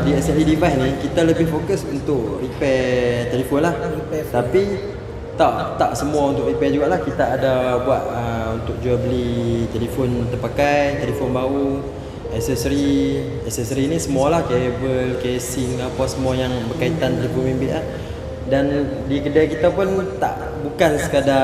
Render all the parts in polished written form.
di SLE device ni kita lebih fokus untuk repair telefon lah. Tapi tak semua untuk repair jugalah. Kita ada buat untuk jual beli telefon terpakai, telefon baru, aksesori ni semualah, kabel, casing, apa semua yang berkaitan telefon bimbit lah. Dan di kedai kita pun bukan sekadar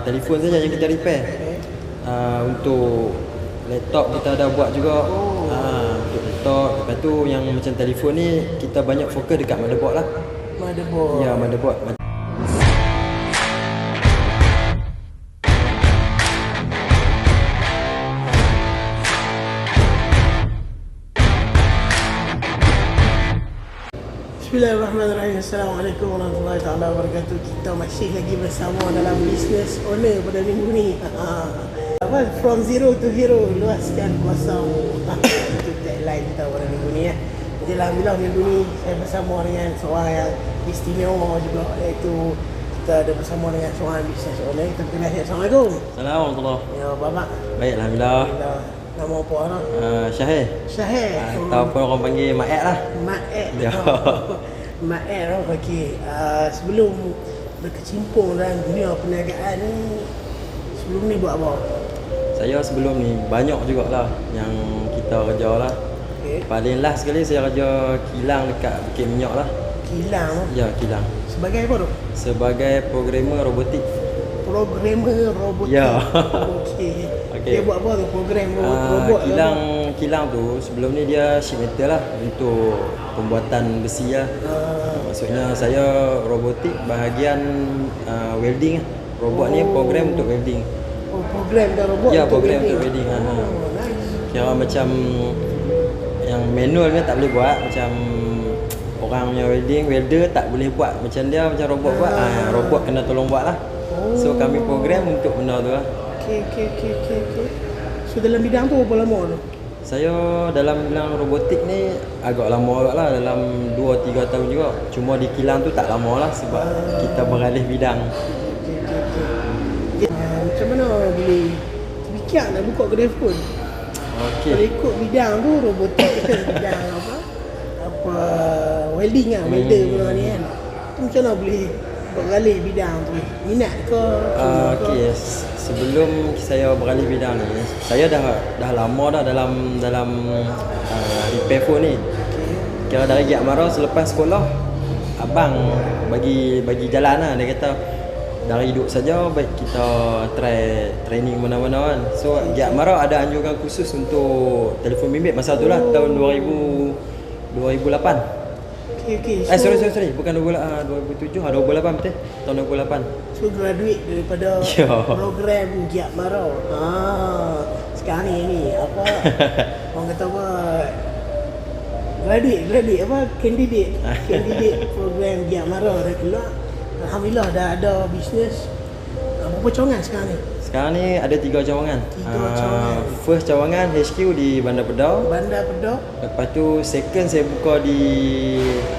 telefon saja yang kita repair. Untuk laptop kita ada buat juga. Untuk laptop. Lepas tu yang macam telefon ni kita banyak fokus dekat motherboard lah. Motherboard. Ya, motherboard. Bismillahirrahmanirrahim. Assalamualaikum warahmatullahi taala wabarakatuh. Kita masih lagi bersama dalam business owner pada minggu ni. From zero to hero, luaskan kuasa itu tagline kita pada minggu ni ya. Jadi alhamdulillah minggu ni saya bersama dengan seorang yang istimewa juga, iaitu kita ada bersama dengan seorang business owner. Kita kenal. Assalamualaikum. Assalamualaikum. Ya, Bapak. Baik, alhamdulillah. Nama apa orang? Syahir. Syahir. Ataupun orang panggil Mak Ed lah. Mak Ed. Ya. Mak Ed. Okey. Sebelum berkecimpung dalam dunia perniagaan ni, sebelum ni buat apa? Saya sebelum ni banyak jugalah yang kita kerja lah. Okay. Paling last sekali saya kerja kilang dekat Bukit Minyak lah. Kilang. Ya, kilang. Sebagai apa tu? Sebagai programmer robotik. Programmer robotik. Ya. Okey. Okey. Dia buat apa tu? Program robot. Kilang tu sebelum ni dia sheet metal lah untuk pembuatan besi lah. Maksudnya saya robotik bahagian welding lah. Robot ni program untuk welding. Oh, program dah robot Ya, untuk program welding. untuk welding. Nice. Kira macam yang manual ni tak boleh buat. Macam orang punya welder tak boleh buat macam dia, macam robot buat. Robot kena tolong buat lah. So kami program untuk benda tu lah. Okey. So dalam bidang tu berapa lama tu? Saya dalam bidang robotik ni agak lama agak lah, dalam 2-3 tahun juga. Cuma di kilang tu tak lama lah sebab kita beralih bidang. Macam mana boleh terfikir nak buka kedai phone? Kalau ikut bidang tu robotik kan bidang apa welding lah, welder benda ni kan. Tu macam mana boleh beralih bidang tu? Minat ke? Okey, sebelum saya beralih bidang ni, saya dah lama dah dalam repair phone ni. Kira dari Giat Mara selepas sekolah, abang bagi jalan lah. Dia kata dari duduk saja baik kita try training mana-mana kan. So Giat Mara ada anjuran khusus untuk telefon bimbit masa tu lah, tahun 2008. Okey. Sorry, bukan 2007, 2008 betul. Tahun 2008. So graduate daripada program Giat Mara. Sekarang ni apa orang kata apa, graduate apa, candidate program Giat Mara dah keluar. Alhamdulillah dah ada bisnes. Berapa cawangan sekarang ni? Sekarang ni ada 3 cawangan. 3 cawangan. First cawangan HQ di Bandar Pedar. Lepas tu second saya buka di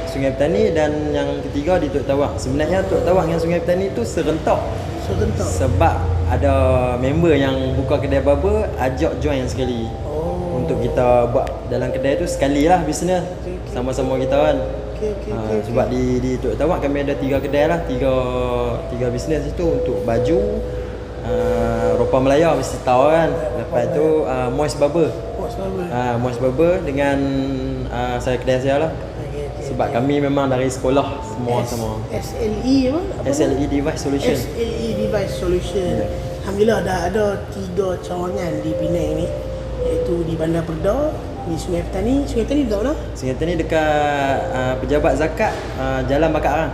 Sungai Petani, dan yang ketiga di Tok Tawak. Sebenarnya Tok Tawak dengan Sungai Petani tu serentak. Sebab ada member yang buka kedai barber ajak join sekali. Untuk kita buat dalam kedai tu sekali lah bisnes. Sama-sama kita kan. Sebab di Tok Tawak kami ada 3 kedai lah, 3 bisnes itu untuk baju, ropa Melaya mesti tahu kan. Lepas tu Moist Barber. Moist Barber dengan saya kedai saya lah. Sebab kami memang dari sekolah semua sama. SLE apa? SLE Device Solution. SLE Device Solution. Alhamdulillah dah ada 3 cawangan di Penang ni, iaitu di Bandar Perda, di Sungai Petani. Sungai Petani dekat mana? Sungai Petani dekat Pejabat Zakat, Jalan Bakar Arang.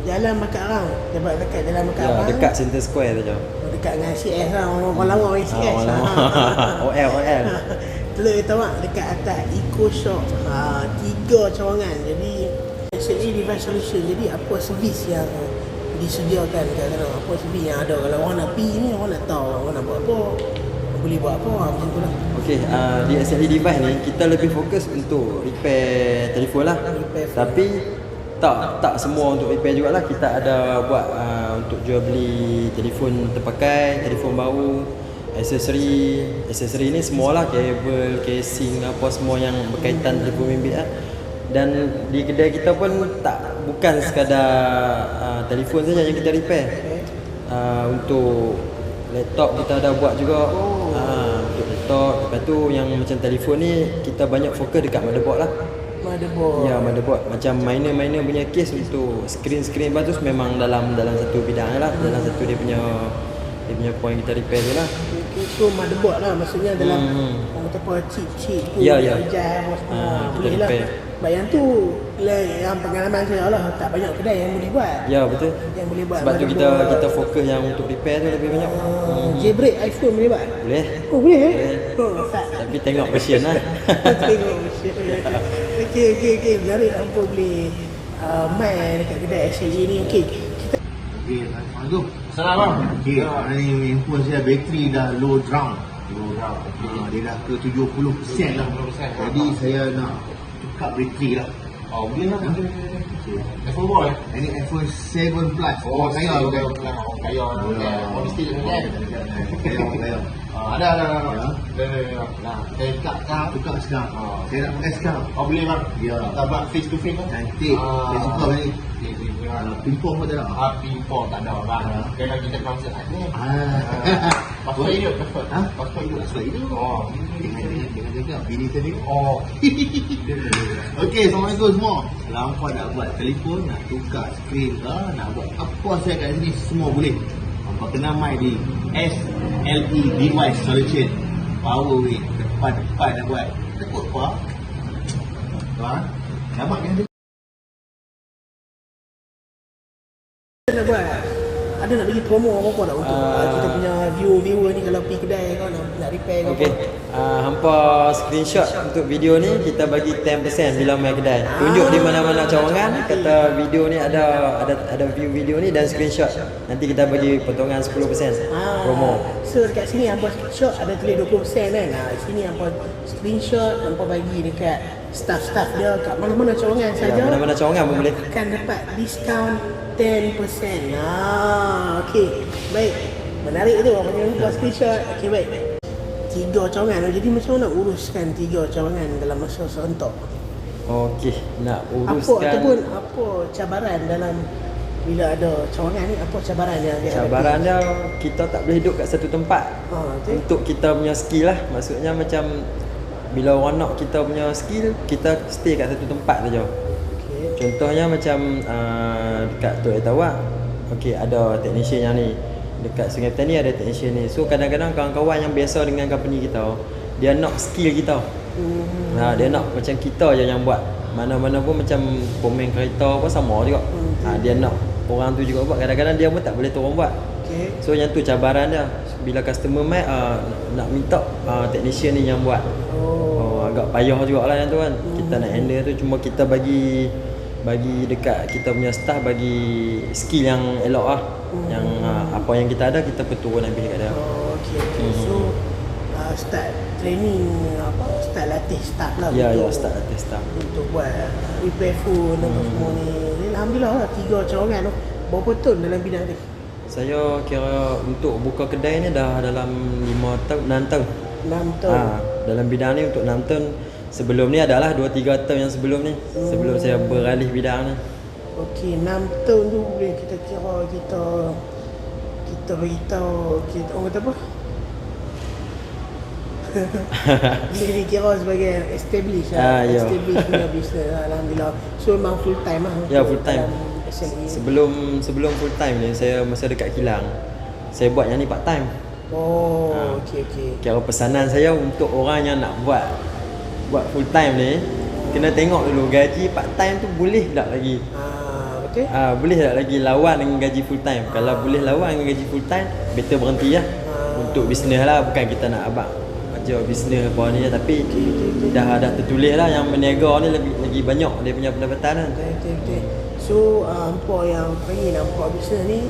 Jalan Bakar Arang. Pejabat Zakat Jalan Bakar Arang. Dekat Center Square tu je. Dekat dengan CS lah, orang lama main CS. OL. Telur tahu tak, dekat atas Eco Shop. 3 cawangan. Jadi SLE Device Solution. Jadi apa servis yang disediakan kat sana? Apa servis yang ada? Kalau orang nak pergi ni, orang nak tahu orang nak buat apa, boleh buat apa, macam tu lah. Okey, di SLE Device ni kita lebih fokus untuk repair telefon lah. Tapi tak semua untuk repair jugalah. Kita ada buat untuk jual beli telefon terpakai, telefon baru, aksesori ni semualah, kabel, casing, apa semua yang berkaitan telefon bimbit lah. Dan di kedai kita pun bukan sekadar telefon saja yang kita repair. Untuk laptop kita ada buat juga. Untuk laptop, lepas tu yang macam telefon ni kita banyak fokus dekat motherboard lah. Ya, motherboard. Macam minor punya case untuk screen bagus memang dalam satu bidang lah, dalam satu dia punya point kita repair tu lah. So motherboard lah, maksudnya dalam apa chip tu. Ya. Boleh lah. Yang tu yang pengalaman saya lah, tak banyak kedai yang boleh buat. Ya, betul. Yang boleh buat. Sebab tu kita fokus yang untuk repair tu lebih banyak. Jailbreak iPhone boleh buat? Boleh. Oh, boleh eh? Boleh. Tapi tengok version lah. Tengok version. Okey. Menarik hampa boleh main dekat kedai SLG ni. Okey. Assalamualaikum. Assalamualaikum. Okey, ni handphone saya bateri dah low down. Dia dah ke 70% lah. Jadi saya nak tukar bateri lah. Oh, boleh lah. Okey. iPhone berapa eh? Ini iPhone 7 Plus. Oh, saya pakai. Kaya. Oh, mesti dia kan? Saya. Ada. Nah, saya Tukar sekarang. Saya nak pakai sekarang. Oh, boleh bang? Ya. Tak buat face to face kan? Cantik. Saya suka ni. Pimpong pun tak ada. Pimpong tak ada bang. Kalau kita concert ni. Pasport hidup, pasport. Pasport hidup. Pasport hidup. Oh. Jangan cakap. Bini saya ni. Oh. Okey, Assalamualaikum semua. Kalau hampa nak buat telefon, nak tukar skrin ke, nak buat apa saya kat sini, semua boleh. Hampa kena mai di SLE Device Solution. Power way, depan nak buat. Takut apa? Tuan, nampak yang ada? Nak buat. Ada nak bagi promo apa-apa tak untuk kita punya viewer ni kalau pergi kedai kau nak repair ke Okey. Hampa screenshot untuk video ni kita bagi 10% bila main kedai. Tunjuk di mana-mana cawangan, kata video ni ada view video ni dan screenshot. Nanti kita bagi potongan 10% promo. So dekat sini hampa screenshot ada tulis 20% kan. Sini hampa screenshot hampa bagi dekat staff dia kat mana-mana cawangan saja. Ya, mana-mana cawangan pun boleh. Akan dapat diskaun 10%. Okey. Baik. Menarik tu orang yang buat screenshot. Okey, baik. 3 cawangan. Jadi macam mana nak uruskan 3 cawangan dalam masa serentak? Okey, nak Apa uruskan ataupun apa cabaran dalam bila ada cawangan ni, apa cabaran yang dia cabaran dia kita tak boleh duduk kat satu tempat. Untuk kita punya skill lah. Maksudnya macam bila orang nak kita punya skill, kita stay kat satu tempat saja. Contohnya macam dekat Tok Etawak, okey, ada technician yang ni. Dekat Sungai Petani ada technician ni. So kadang-kadang kawan-kawan yang biasa dengan company kita, dia nak skill kita. Dia nak macam kita je yang buat. Mana-mana pun macam pemain kereta pun sama juga. Dia nak orang tu juga buat. Kadang-kadang dia pun tak boleh tolong buat. So yang tu cabaran dia. Bila customer mai nak minta technician ni yang buat. Agak payah jugalah yang tu kan. Kita nak handle tu, cuma kita bagi dekat kita punya staff, bagi skill yang elok lah. Yang apa yang kita ada kita perturun habis dekat dia. So start training start latih staff lah. Ya, start latih staff untuk buat repair phone dan semua ni. Alhamdulillah lah 3 cawangan tu. Berapa tahun dalam bidang ni? Saya kira untuk buka kedai ni dah dalam 5 tahun, 6 tahun. 6 tahun. Dalam bidang ni untuk 6 tahun. Sebelum ni adalah 2-3 tahun yang sebelum ni. Sebelum saya beralih bidang ni. Okey, 6 tahun tu boleh kita kira kita beritahu kita orang kata apa? Boleh dikira sebagai established established punya business lah, alhamdulillah. So memang full time lah. Ya, full time. Sebelum full time ni saya masa dekat kilang, saya buat yang ni part time. Okey. Kira pesanan saya untuk orang yang nak buat full time ni, kena tengok dulu gaji part time tu boleh tak lagi. Betul? Boleh tak lagi lawan dengan gaji full time. Kalau boleh lawan dengan gaji full time, better berhenti lah. Untuk bisnes lah, bukan kita nak abang macam bisnes apa ni, tapi dah tertulis lah yang berniaga ni lagi banyak dia punya pendapatan kan. Betul. So hampa yang pengen nampak bisnes ni,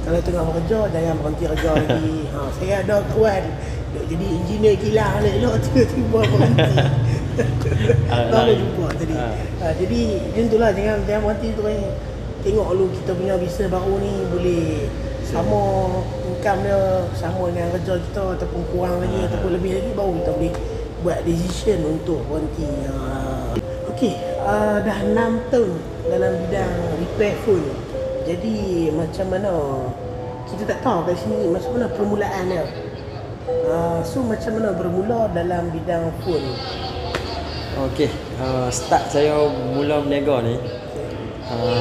kalau tengah bekerja jangan berhenti kerja lagi. Saya ada kawan duk jadi engineer kilang elok tiba-tiba berhenti. Baru jumpa tadi. Jadi macam itulah, jangan berhenti tu kan. Tengok dulu kita punya bisnes baru ni boleh sama income dia sama dengan kerja kita ataupun kurang lagi ataupun lebih lagi, baru kita boleh buat decision untuk berhenti. Okey, Dah 6 tahun dalam bidang repair phone. Jadi macam mana kita tak tahu kat sini macam mana permulaan dia. So macam mana bermula dalam bidang phone? Okey, start saya mula berniaga ni.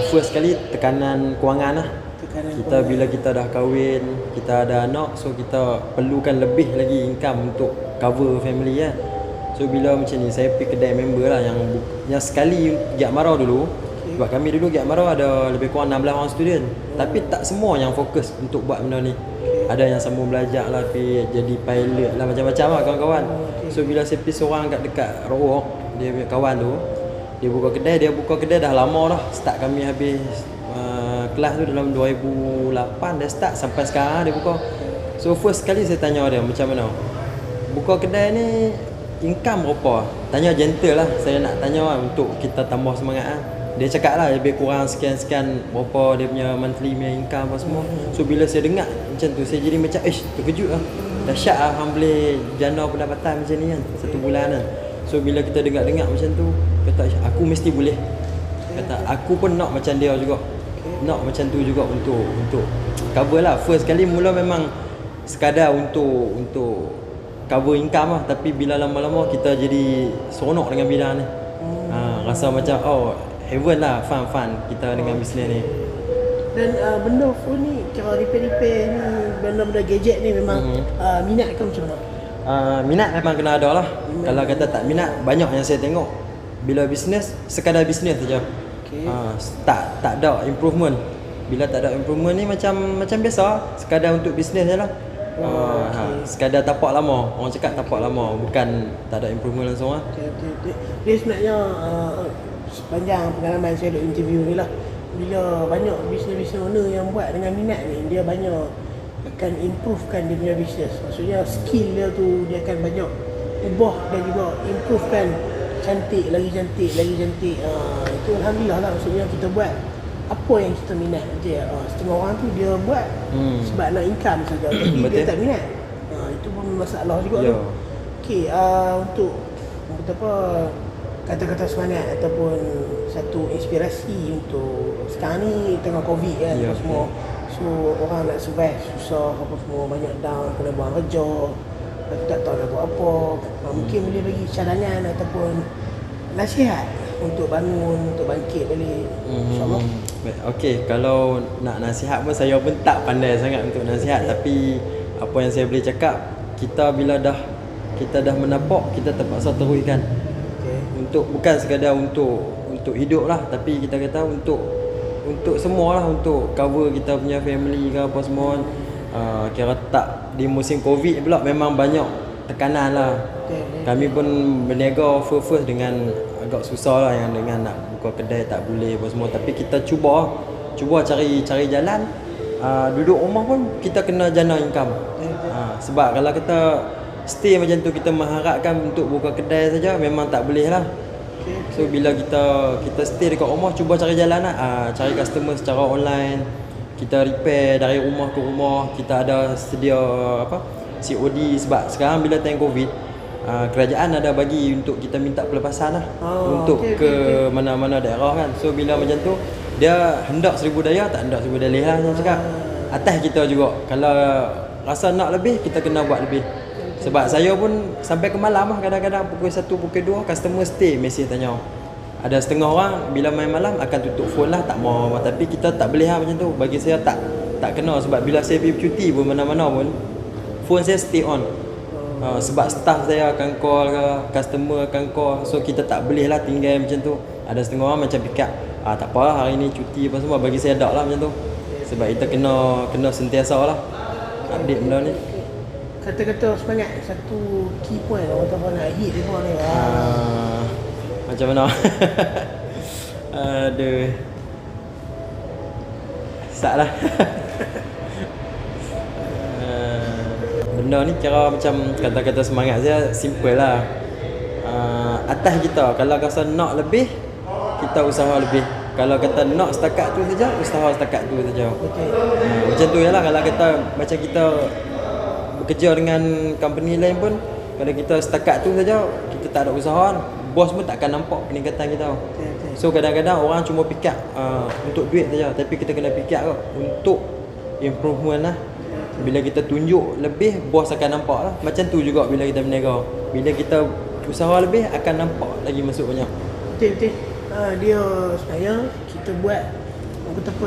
First kali tekanan kewangan lah. Kita bila kita dah kahwin, kita ada anak, so kita perlukan lebih lagi income untuk cover family kan. So bila macam ni saya pergi kedai member lah yang sekali Giat Mara dulu. Sebab kami dulu Giat Mara ada lebih kurang 16 orang student. Tapi tak semua yang fokus untuk buat benda ni. Ada yang sambung belajar lah, pergi jadi pilot lah, macam-macam lah kawan-kawan. So bila saya pergi seorang kat dekat Rock, dia punya kawan tu, dia buka kedai dah lama dah. Start kami habis kelas tu dalam 2008 dia start sampai sekarang dia buka. So first kali saya tanya dia macam mana buka kedai ni, income berapa? Tanya gentle lah, saya nak tanya lah untuk kita tambah semangat lah. Dia cakap lah lebih kurang sekian-sekian berapa dia punya monthly punya income apa semua. So bila saya dengar macam tu, saya jadi macam terkejut lah. Dahsyat lah hang boleh jana pendapatan macam ni kan, satu bulan kan. So bila kita dengar-dengar macam tu, kata aku mesti boleh. Kata aku pun nak macam dia juga. Nak macam tu juga untuk cover lah. First kali mula memang sekadar untuk cover income lah. Tapi bila lama-lama kita jadi seronok dengan bidang ni. Rasa macam heaven lah, fun kita dengan bisnes ni. Dan benda phone ni, kira repair ni, benda-benda gadget ni memang minat ke macam mana? Minat memang kena ada lah. Kalau kata tak minat, banyak yang saya tengok. Bila bisnes, sekadar bisnes saja. Tak ada improvement. Bila tak ada improvement ni macam biasa, sekadar untuk bisnes je lah. Sekadar tapak lama. Orang cakap tapak lama, bukan tak ada improvement langsung lah. Dia sebenarnya sepanjang pengalaman saya duk interview ni lah, bila banyak bisnes owner yang buat dengan minat ni, dia banyak akan improvekan dia punya bisnes. Maksudnya skill dia tu dia akan banyak ubah dan juga improvekan cantik. Itu alhamdulillah lah. Maksudnya kita buat apa yang kita minat je. Setengah orang tu dia buat sebab nak income saja, tapi dia tak minat. Itu pun masalah juga tu. Okey, untuk kata-kata semangat ataupun satu inspirasi untuk sekarang ni tengah Covid kan, apa semua. So orang nak survive susah apa semua, banyak down, kena buang kerja, tak tahu nak buat apa. Mungkin boleh bagi cadangan ataupun nasihat untuk bangun, untuk bangkit balik, insyaAllah. Okey, kalau nak nasihat pun saya pun tak pandai sangat untuk nasihat. Tapi apa yang saya boleh cakap, kita bila kita dah menapak, kita terpaksa teruskan. Untuk bukan sekadar untuk hidup lah, tapi kita kata untuk semua lah, untuk cover kita punya family ke apa semua. Kira tak di musim Covid pula memang banyak tekanan lah. Kami pun berniaga first dengan agak susah lah, yang dengan nak buka kedai tak boleh apa semua. Tapi kita cuba cari jalan. Duduk rumah pun kita kena jana income. Sebab kalau kita stay macam tu, kita mengharapkan untuk buka kedai saja, memang tak boleh lah. So bila kita stay dekat rumah, cuba cari jalan lah. Cari customer secara online. Kita repair dari rumah ke rumah. Kita ada sedia COD. Sebab sekarang bila time Covid, kerajaan ada bagi untuk kita minta pelepasan lah, untuk ke mana-mana daerah kan. So bila macam tu, dia hendak 1000 daya, tak hendak 1000 dalih lah saya cakap. Atas kita juga, kalau rasa nak lebih, kita kena buat lebih. Sebab saya pun sampai ke malam lah, kadang-kadang pukul 1, pukul 2 customer stay mesej tanya. Ada setengah orang bila main malam akan tutup phone lah, tak mau. Tapi kita tak boleh lah macam tu. Bagi saya tak kena. Sebab bila saya pergi bercuti pun mana-mana pun, phone saya stay on. Sebab staff saya akan call ke, customer akan call. So kita tak boleh lah tinggal macam tu. Ada setengah orang macam pick up, tak apa lah hari ni cuti apa semua. Bagi saya tak lah macam tu. Sebab kita kena sentiasa lah update benda ni. Kata-kata semangat, satu key point orang tahu nak hit dia pun ni. Macam mana? Aduh. Salah. Benda ni kira macam kata-kata semangat saya simple lah. Atas kita, kalau rasa nak lebih, kita usaha lebih. Kalau kata nak setakat tu saja, usaha setakat tu saja. Macam tu je lah. Kalau kata macam kita bekerja dengan company lain pun, kalau kita setakat tu saja, kita tak ada usaha, bos pun takkan nampak peningkatan kita. So kadang-kadang orang cuma pikat untuk duit saja, tapi kita kena pikat untuk improvement lah. Bila kita tunjuk lebih, bos akan nampak lah. Macam tu juga bila kita berniaga. Bila kita usaha lebih, akan nampak lagi masuk banyak. Betul-betul. Dia sebenarnya kita buat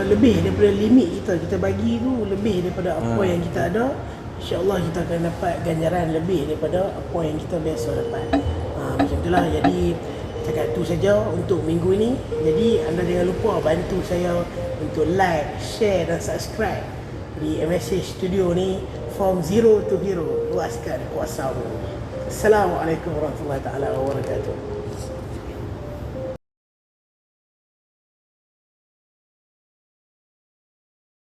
lebih daripada limit kita bagi tu lebih daripada apa yang kita ada. InsyaAllah kita akan dapat ganjaran lebih daripada apa yang kita biasa dapat. Macam itulah. Jadi cakap tu saja untuk minggu ini. Jadi anda jangan lupa bantu saya untuk like, share dan subscribe di MSH Studio ni, From Zero to Hero, luaskan kuasamu. Assalamualaikum warahmatullahi wabarakatuh.